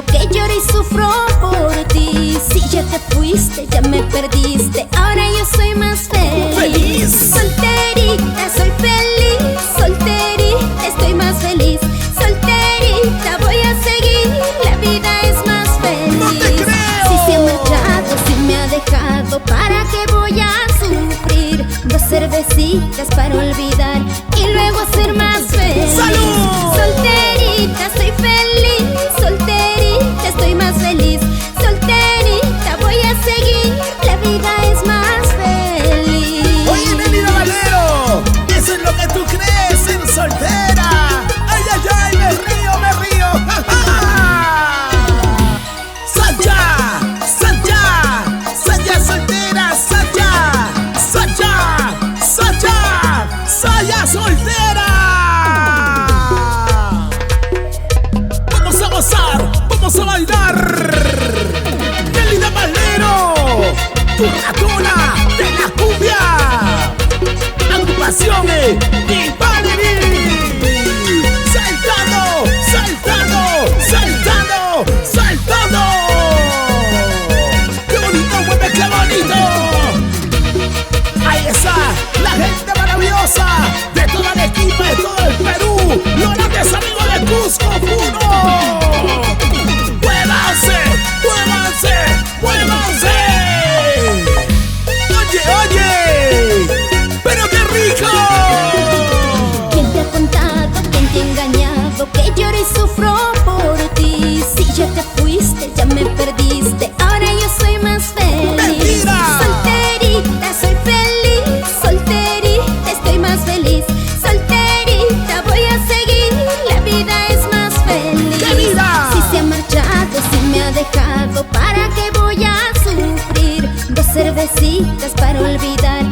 engañado, que lloro y sufro por ti. Si ya te fuiste, ya me perdiste, ahora yo soy más feliz. ¡Feliz! Solterita, soy feliz. Solterita, estoy más feliz. Solterita, voy a seguir, la vida es más feliz. ¡No te creo! Si se ha marchado, si me ha dejado, ¿para qué voy a sufrir? 2 cervecitas para olvidar y luego ser más feliz. ¡Salud! Solterita, soy feliz. Solterita, estoy más feliz. Solterita, voy a seguir, la vida es más feliz. Oye, Nelida Valero, eso es lo que tú crees en soltera. Ay, ay, ay, me río, ja, ja. Saya, Saya, Saya soltera, Saya, Saya, Saya, Saya soltera. Vamos a gozar, vamos a bailar. Nelida Valero, tu ratona de la cumbia. Agrupaciones y Valerie. Saltando, saltando, saltando, saltando. ¡Qué bonito, mueve, qué bonito! Ahí está la gente maravillosa de toda la equipa, de todo el Perú. Los grandes amigos de Cusco Puno. ¡Muévanse, muévanse, muévanse! Oye, oye, pero qué rico. ¿Quién te ha contado, quién te ha engañado, que lloro y sufro por ti? Si ya te fuiste, ya me perdiste, ahora yo soy más feliz. ¡Mentira! Solterita, soy feliz. Solterita, estoy más feliz. Solterita, voy a seguir, la vida es más feliz. ¡Qué vida! Si se ha marchado, si me ha dejado, ¿para qué voy a sufrir? 2 cervecitas para olvidar